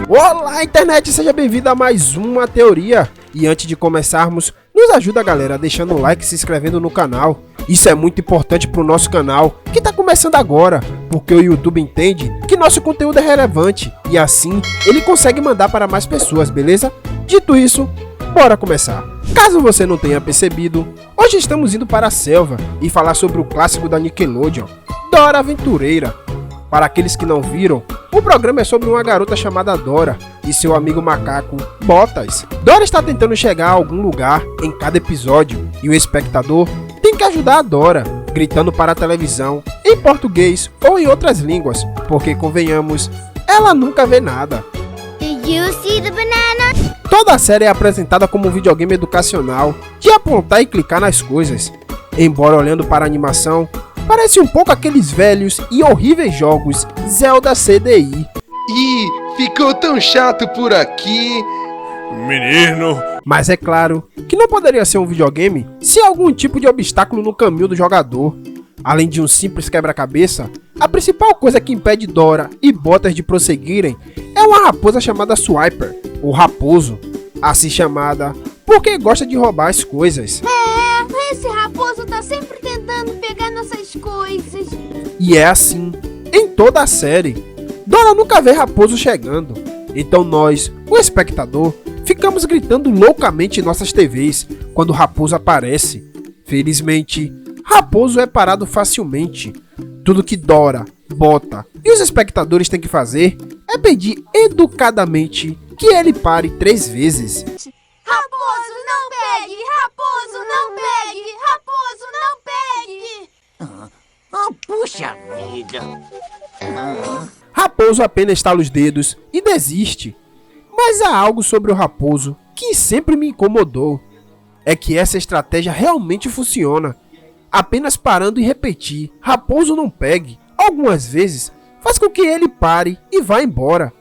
Olá, internet, seja bem-vindo a mais uma teoria. E antes de começarmos, nos ajuda, galera, deixando o like e se inscrevendo no canal. Isso é muito importante pro nosso canal, que tá começando agora, porque o YouTube entende que nosso conteúdo é relevante e assim ele consegue mandar para mais pessoas, beleza? Dito isso, bora começar. Caso você não tenha percebido, hoje estamos indo para a selva e falar sobre o clássico da Nickelodeon, Dora Aventureira. Para aqueles que não viram, o programa é sobre uma garota chamada Dora e seu amigo macaco, Botas. Dora está tentando chegar a algum lugar em cada episódio e o espectador tem que ajudar a Dora, gritando para a televisão, em português ou em outras línguas, porque, convenhamos, ela nunca vê nada. Do you see the banana? Toda a série é apresentada como um videogame educacional, de apontar e clicar nas coisas. Embora olhando para a animação, parece um pouco aqueles velhos e horríveis jogos Zelda CDI. Ih, ficou tão chato por aqui. Menino. Mas é claro que não poderia ser um videogame sem algum tipo de obstáculo no caminho do jogador. Além de um simples quebra-cabeça, a principal coisa que impede Dora e Botas de prosseguirem é uma raposa chamada Swiper, ou Raposo, assim chamada porque gosta de roubar as coisas. Esse raposo tá sempre tentando pegar nossas coisas. E é assim em toda a série. Dora nunca vê Raposo chegando, então nós, o espectador, ficamos gritando loucamente em nossas TVs quando Raposo aparece. Felizmente, Raposo é parado facilmente. Tudo que Dora, Bota e os espectadores têm que fazer é pedir educadamente que ele pare 3 vezes. Raposo, não pegue! Raposo, não pegue! Raposo, não pegue! Puxa vida! Raposo apenas estala os dedos e desiste. Mas há algo sobre o Raposo que sempre me incomodou. É que essa estratégia realmente funciona. Apenas parando e repetir Raposo não pegue algumas vezes faz com que ele pare e vá embora.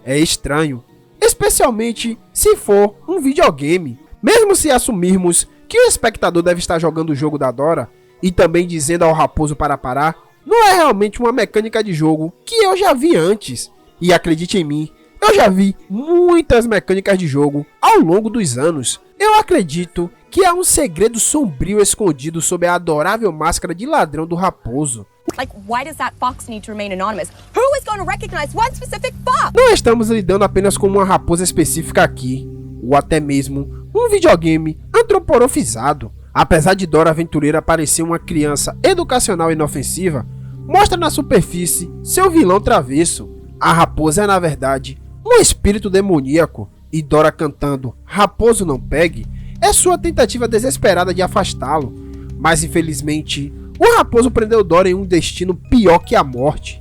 É estranho, especialmente se for um videogame. Mesmo se assumirmos que o espectador deve estar jogando o jogo da Dora e também dizendo ao Raposo para parar, não é realmente uma mecânica de jogo que eu já vi antes. E acredite em mim, eu já vi muitas mecânicas de jogo ao longo dos anos. Eu acredito que há um segredo sombrio escondido sob a adorável máscara de ladrão do Raposo. Like, why does that fox need to remain anonymous? Who is going to recognize one specific fox? Não estamos lidando apenas com uma raposa específica aqui, ou até mesmo um videogame antropomorfizado. Apesar de Dora Aventureira parecer uma criança educacional e inofensiva, mostra na superfície seu vilão travesso. A raposa é, na verdade, um espírito demoníaco, e Dora cantando Raposo não pegue é sua tentativa desesperada de afastá-lo. Mas infelizmente, o Raposo prendeu Dora em um destino pior que a morte.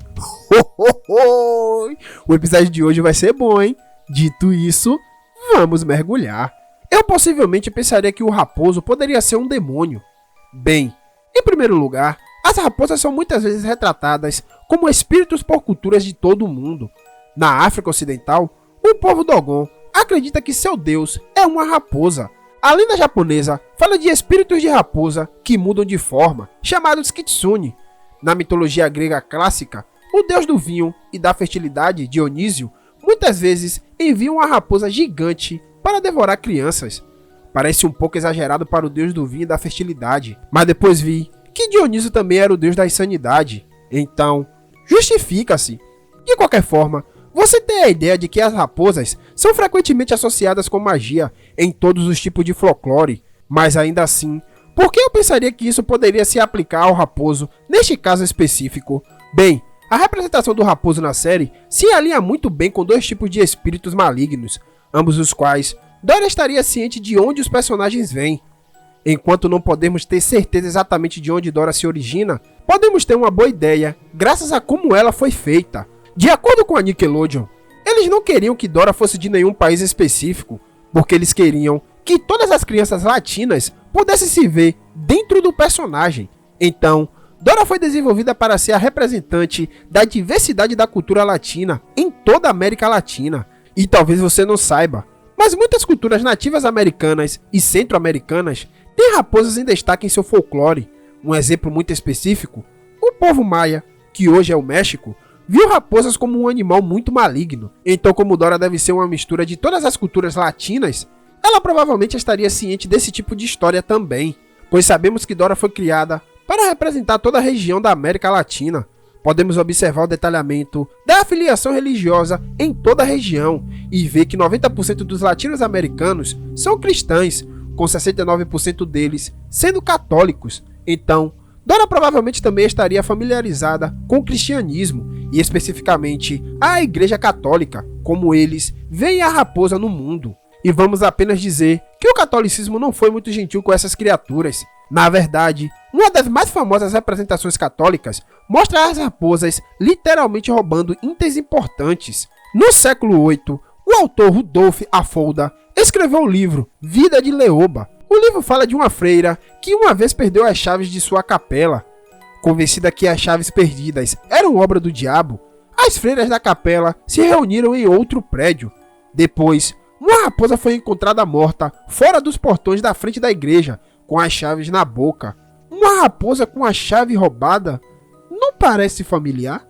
O episódio de hoje vai ser bom, hein? Dito isso, vamos mergulhar. Eu possivelmente pensaria que o Raposo poderia ser um demônio. Bem, em primeiro lugar, as raposas são muitas vezes retratadas como espíritos por culturas de todo o mundo. Na África Ocidental, o povo Dogon acredita que seu deus é uma raposa. A lenda japonesa fala de espíritos de raposa que mudam de forma, chamados Kitsune. Na mitologia grega clássica, o deus do vinho e da fertilidade, Dionísio, muitas vezes envia uma raposa gigante para devorar crianças. Parece um pouco exagerado para o deus do vinho e da fertilidade, mas depois vi que Dionísio também era o deus da insanidade. Então, justifica-se. De qualquer forma, você tem a ideia de que as raposas são frequentemente associadas com magia em todos os tipos de folclore, mas ainda assim, por que eu pensaria que isso poderia se aplicar ao raposo neste caso específico? Bem, a representação do raposo na série se alinha muito bem com 2 tipos de espíritos malignos, ambos os quais Dora estaria ciente de onde os personagens vêm. Enquanto não podemos ter certeza exatamente de onde Dora se origina, podemos ter uma boa ideia graças a como ela foi feita. De acordo com a Nickelodeon, eles não queriam que Dora fosse de nenhum país específico, porque eles queriam que todas as crianças latinas pudessem se ver dentro do personagem. Então, Dora foi desenvolvida para ser a representante da diversidade da cultura latina em toda a América Latina. E talvez você não saiba, mas muitas culturas nativas americanas e centro-americanas têm raposas em destaque em seu folclore. Um exemplo muito específico, o povo maia, que hoje é o México, viu raposas como um animal muito maligno. Então, como Dora deve ser uma mistura de todas as culturas latinas, ela provavelmente estaria ciente desse tipo de história também, pois sabemos que Dora foi criada para representar toda a região da América Latina. Podemos observar o detalhamento da afiliação religiosa em toda a região e ver que 90% dos latinos-americanos são cristãos, com 69% deles sendo católicos. Então, Dora provavelmente também estaria familiarizada com o cristianismo e especificamente a Igreja Católica, como eles veem a raposa no mundo. E vamos apenas dizer que o catolicismo não foi muito gentil com essas criaturas. Na verdade, uma das mais famosas representações católicas mostra as raposas literalmente roubando itens importantes. No século VIII, o autor Rudolf Afolda escreveu o livro Vida de Leoba. O livro fala de uma freira que uma vez perdeu as chaves de sua capela. Convencida que as chaves perdidas eram obra do diabo, as freiras da capela se reuniram em outro prédio. Depois, uma raposa foi encontrada morta fora dos portões da frente da igreja, com as chaves na boca. Uma raposa com a chave roubada? Não parece familiar?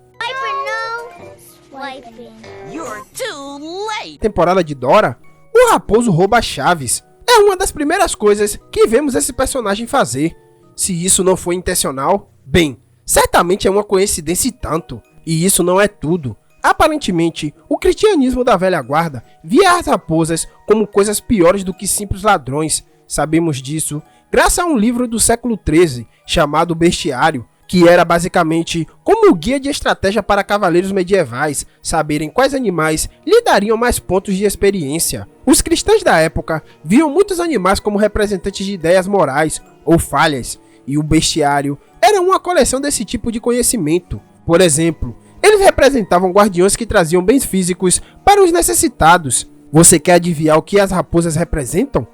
Temporada de Dora, o raposo rouba as chaves. É uma das primeiras coisas que vemos esse personagem fazer. Se isso não foi intencional, bem, certamente é uma coincidência e tanto. E isso não é tudo. Aparentemente, o cristianismo da velha guarda via as raposas como coisas piores do que simples ladrões. Sabemos disso graças a um livro do século XIII chamado Bestiário, que era basicamente como o guia de estratégia para cavaleiros medievais saberem quais animais lhe dariam mais pontos de experiência. Os cristãos da época viam muitos animais como representantes de ideias morais ou falhas, e o bestiário era uma coleção desse tipo de conhecimento. Por exemplo, eles representavam guardiões que traziam bens físicos para os necessitados. Você quer adivinhar o que as raposas representam?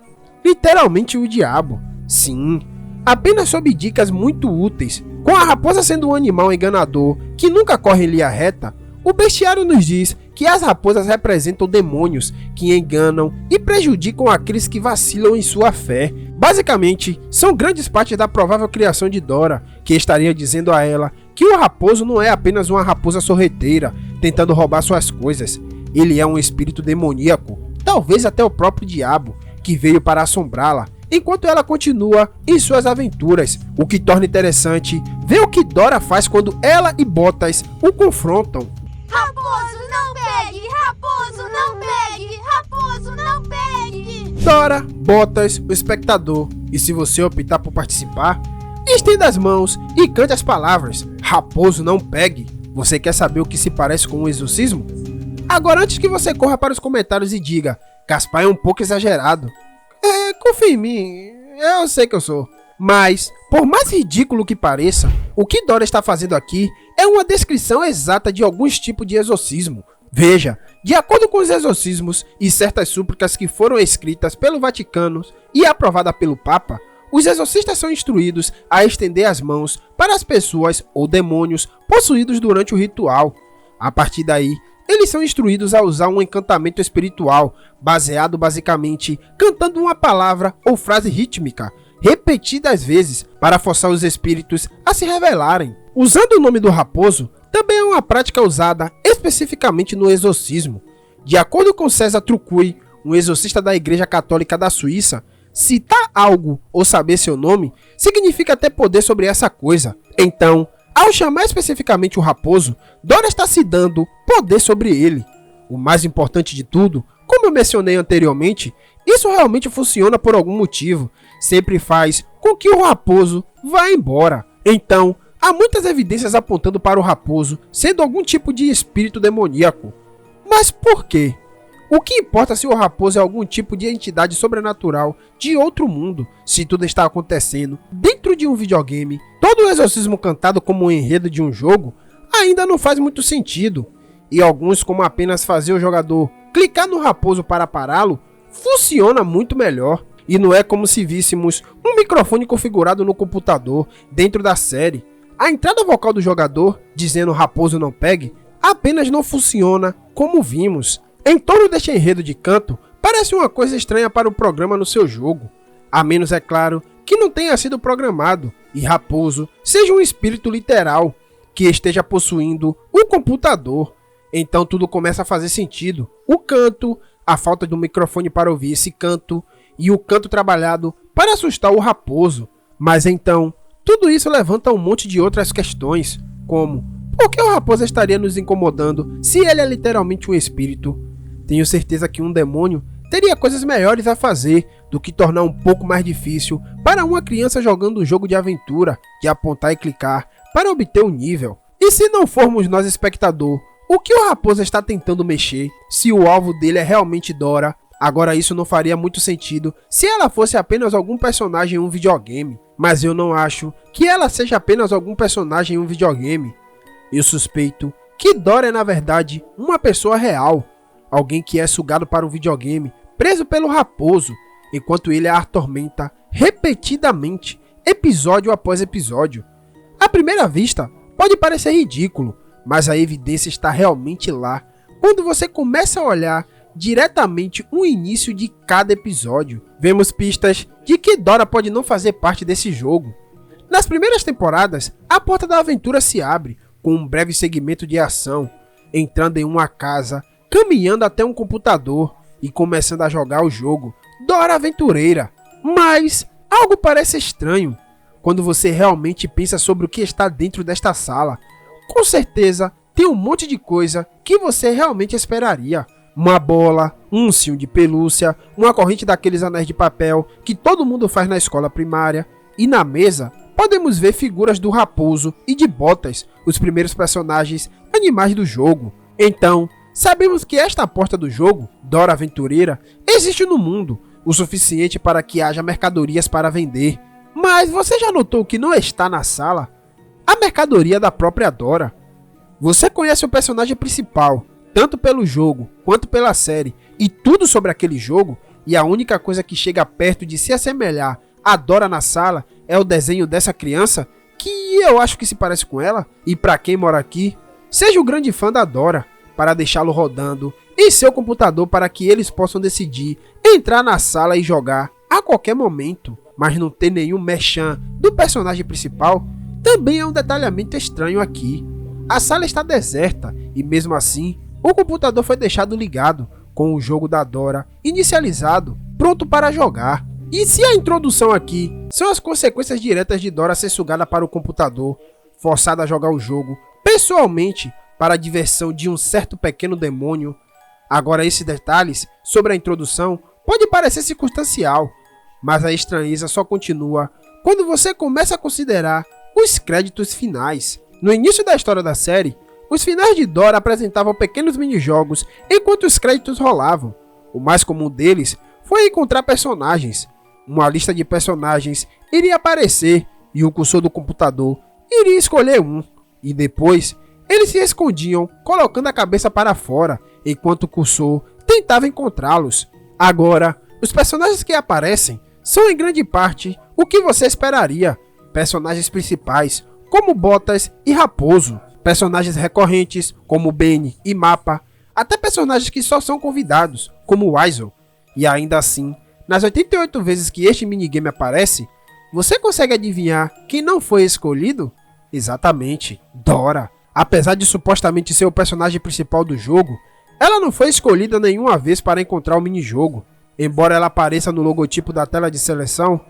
Literalmente o diabo. Sim, apenas sob dicas muito úteis. Com a raposa sendo um animal enganador que nunca corre em linha reta, o bestiário nos diz que as raposas representam demônios que enganam e prejudicam aqueles que vacilam em sua fé. Basicamente, são grandes partes da provável criação de Dora, que estaria dizendo a ela que o raposo não é apenas uma raposa sorrateira tentando roubar suas coisas. Ele é um espírito demoníaco, talvez até o próprio diabo, que veio para assombrá-la, enquanto ela continua em suas aventuras, o que torna interessante ver o que Dora faz quando ela e Botas o confrontam. Raposo, não pegue! Raposo, não pegue! Raposo, não pegue! Dora, Botas, o espectador, e se você optar por participar, estenda as mãos e cante as palavras Raposo, não pegue. Você quer saber o que se parece com um exorcismo? Agora, antes que você corra para os comentários e diga Gaspar é um pouco exagerado, confia em mim, eu sei que eu sou. Mas, por mais ridículo que pareça, o que Dora está fazendo aqui é uma descrição exata de alguns tipos de exorcismo. Veja, de acordo com os exorcismos e certas súplicas que foram escritas pelo Vaticano e aprovadas pelo Papa, os exorcistas são instruídos a estender as mãos para as pessoas ou demônios possuídos durante o ritual. A partir daí, eles são instruídos a usar um encantamento espiritual, baseado basicamente cantando uma palavra ou frase rítmica, repetidas vezes, para forçar os espíritos a se revelarem. Usando o nome do raposo, também é uma prática usada especificamente no exorcismo. De acordo com César Trucui, um exorcista da Igreja Católica da Suíça, citar algo ou saber seu nome significa ter poder sobre essa coisa. Então, ao chamar especificamente o raposo, Dora está se dando poder sobre ele. O mais importante de tudo, como eu mencionei anteriormente, isso realmente funciona por algum motivo. Sempre faz com que o raposo vá embora. Então, há muitas evidências apontando para o raposo sendo algum tipo de espírito demoníaco. Mas por quê? O que importa se o raposo é algum tipo de entidade sobrenatural de outro mundo, se tudo está acontecendo dentro de um videogame? Todo o exorcismo cantado como um enredo de um jogo ainda não faz muito sentido, e alguns, como apenas fazer o jogador clicar no raposo para pará-lo, funciona muito melhor. E não é como se víssemos um microfone configurado no computador dentro da série. A entrada vocal do jogador, dizendo raposo não pegue, apenas não funciona como vimos. Em torno deste enredo de canto, parece uma coisa estranha para o programa no seu jogo. A menos, é claro, que não tenha sido programado e raposo seja um espírito literal. que esteja possuindo o computador. Então tudo começa a fazer sentido. O canto, a falta de um microfone para ouvir esse canto e o canto trabalhado para assustar o raposo. Mas então, tudo isso levanta um monte de outras questões, como: por que o raposo estaria nos incomodando se ele é literalmente um espírito? Tenho certeza que um demônio teria coisas melhores a fazer do que tornar um pouco mais difícil para uma criança jogando um jogo de aventura, de apontar e clicar para obter um nível. E se não formos nós espectador, o que o raposo está tentando mexer, se o alvo dele é realmente Dora? Agora isso não faria muito sentido se ela fosse apenas algum personagem em um videogame, mas eu não acho que ela seja apenas algum personagem em um videogame. Eu suspeito que Dora é na verdade uma pessoa real, alguém que é sugado para um videogame, preso pelo raposo, enquanto ele a atormenta repetidamente, episódio após episódio. À primeira vista, pode parecer ridículo, mas a evidência está realmente lá, quando você começa a olhar diretamente o início de cada episódio. Vemos pistas de que Dora pode não fazer parte desse jogo. Nas primeiras temporadas, a porta da aventura se abre, com um breve segmento de ação, entrando em uma casa, caminhando até um computador e começando a jogar o jogo Dora Aventureira. Mas algo parece estranho quando você realmente pensa sobre o que está dentro desta sala. Com certeza tem um monte de coisa que você realmente esperaria. Uma bola, um ursinho de pelúcia, uma corrente daqueles anéis de papel que todo mundo faz na escola primária. E na mesa podemos ver figuras do raposo e de Botas, os primeiros personagens animais do jogo. Então, sabemos que esta porta do jogo, Dora Aventureira, existe no mundo, o suficiente para que haja mercadorias para vender. Mas você já notou que não está na sala? A mercadoria da própria Dora. Você conhece o personagem principal, tanto pelo jogo quanto pela série, e tudo sobre aquele jogo, e a única coisa que chega perto de se assemelhar a Dora na sala é o desenho dessa criança, que eu acho que se parece com ela. E para quem mora aqui, seja um grande fã da Dora, para deixá-lo rodando em seu computador para que eles possam decidir entrar na sala e jogar a qualquer momento, mas não ter nenhum merchan do personagem principal, também é um detalhamento estranho aqui. A sala está deserta e mesmo assim, o computador foi deixado ligado, com o jogo da Dora inicializado, pronto para jogar. E se a introdução aqui são as consequências diretas de Dora ser sugada para o computador, forçada a jogar o jogo, pessoalmente, para a diversão de um certo pequeno demônio, agora esses detalhes sobre a introdução pode parecer circunstancial, mas a estranheza só continua quando você começa a considerar os créditos finais. No início da história da série, os finais de Dora apresentavam pequenos minijogos enquanto os créditos rolavam. O mais comum deles foi encontrar personagens. Uma lista de personagens iria aparecer e o cursor do computador iria escolher um, e depois eles se escondiam colocando a cabeça para fora enquanto o cursor tentava encontrá-los. Agora, os personagens que aparecem são em grande parte o que você esperaria. Personagens principais, como Botas e Raposo. Personagens recorrentes, como Benny e Mappa. Até personagens que só são convidados, como Weasel. E ainda assim, nas 88 vezes que este minigame aparece, você consegue adivinhar quem não foi escolhido? Exatamente, Dora. Apesar de supostamente ser o personagem principal do jogo, ela não foi escolhida nenhuma vez para encontrar o minijogo. Embora ela apareça no logotipo da tela de seleção,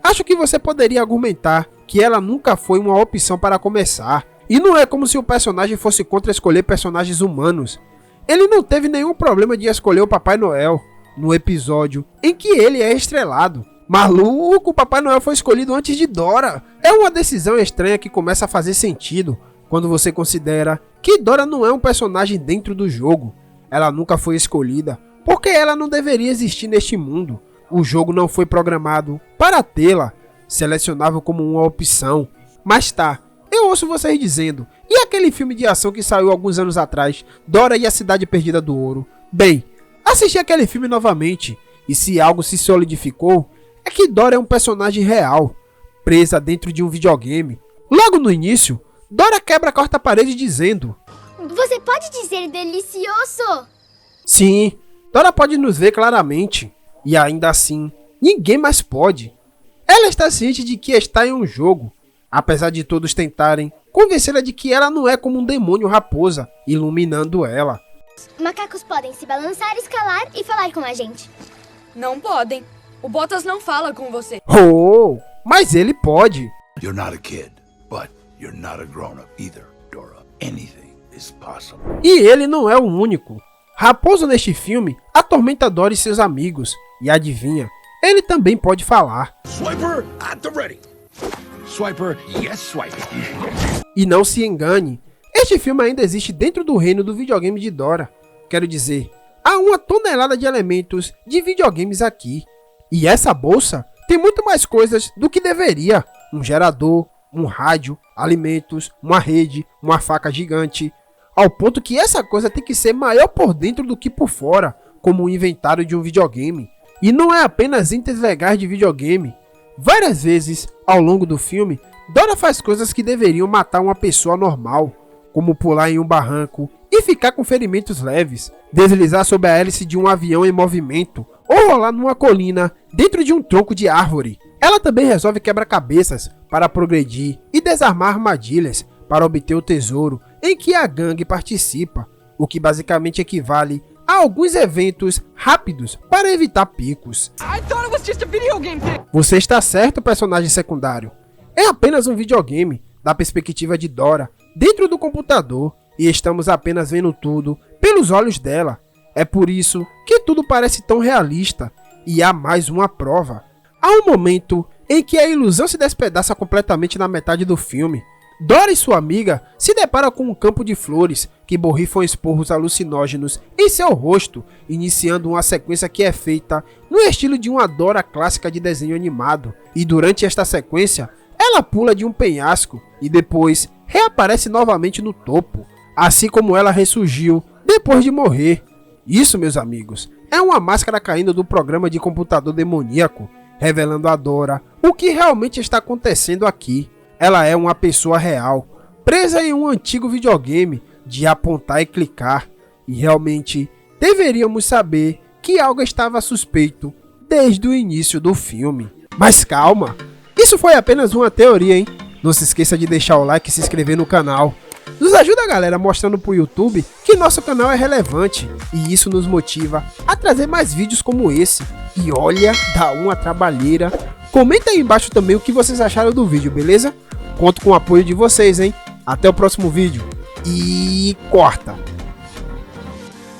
acho que você poderia argumentar que ela nunca foi uma opção para começar. E não é como se o personagem fosse contra escolher personagens humanos. Ele não teve nenhum problema de escolher o Papai Noel no episódio em que ele é estrelado. Maluco, o Papai Noel foi escolhido antes de Dora. É uma decisão estranha que começa a fazer sentido quando você considera que Dora não é um personagem dentro do jogo. Ela nunca foi escolhida, porque ela não deveria existir neste mundo. O jogo não foi programado para tê-la selecionável como uma opção. Mas tá, eu ouço vocês dizendo, e aquele filme de ação que saiu alguns anos atrás, Dora e a Cidade Perdida do Ouro? Bem, assisti aquele filme novamente, e se algo se solidificou, é que Dora é um personagem real, presa dentro de um videogame. Logo no início, Dora quebra a quarta parede dizendo: Você pode dizer delicioso? Sim, Dora pode nos ver claramente, e ainda assim, ninguém mais pode. Ela está ciente de que está em um jogo, apesar de todos tentarem convencê-la de que ela não é como um demônio raposa, iluminando ela. Macacos podem se balançar, escalar e falar com a gente. Não podem. O Bottas não fala com você. Oh, mas ele pode. You're not a kid, but you're not a grown-up either, Dora. Anything is possible. E ele não é o único. Raposo neste filme atormenta Dora e seus amigos. E adivinha, ele também pode falar. Swiper at the ready. Swiper, yes, swiper. E não se engane, este filme ainda existe dentro do reino do videogame de Dora. Quero dizer, há uma tonelada de elementos de videogames aqui. E essa bolsa tem muito mais coisas do que deveria. Um gerador, um rádio, alimentos, uma rede, uma faca gigante. Ao ponto que essa coisa tem que ser maior por dentro do que por fora, como o inventário de um videogame. E não é apenas itens legais de videogame. Várias vezes, ao longo do filme, Dora faz coisas que deveriam matar uma pessoa normal, como pular em um barranco e ficar com ferimentos leves, deslizar sob a hélice de um avião em movimento, ou rolar numa colina dentro de um tronco de árvore. Ela também resolve quebra-cabeças para progredir e desarmar armadilhas para obter o tesouro em que a gangue participa, o que basicamente equivale a alguns eventos rápidos para evitar picos. Você está certo, personagem secundário. É apenas um videogame, da perspectiva de Dora, dentro do computador, e estamos apenas vendo tudo pelos olhos dela. É por isso que tudo parece tão realista, e há mais uma prova. Há um momento em que a ilusão se despedaça completamente na metade do filme. Dora e sua amiga se deparam com um campo de flores que borrifam esporros alucinógenos em seu rosto, iniciando uma sequência que é feita no estilo de uma Dora clássica de desenho animado. E durante esta sequência, ela pula de um penhasco e depois reaparece novamente no topo, assim como ela ressurgiu depois de morrer. Isso, meus amigos, é uma máscara caindo do programa de computador demoníaco, revelando a Dora o que realmente está acontecendo aqui. Ela é uma pessoa real, presa em um antigo videogame de apontar e clicar, e realmente deveríamos saber que algo estava suspeito desde o início do filme. Mas calma, isso foi apenas uma teoria, hein? Não se esqueça de deixar o like e se inscrever no canal. Nos ajuda, galera, mostrando pro YouTube que nosso canal é relevante, e isso nos motiva a trazer mais vídeos como esse. E olha, dá uma trabalheira. Comenta aí embaixo também o que vocês acharam do vídeo, beleza? Conto com o apoio de vocês, hein? Até o próximo vídeo. E corta!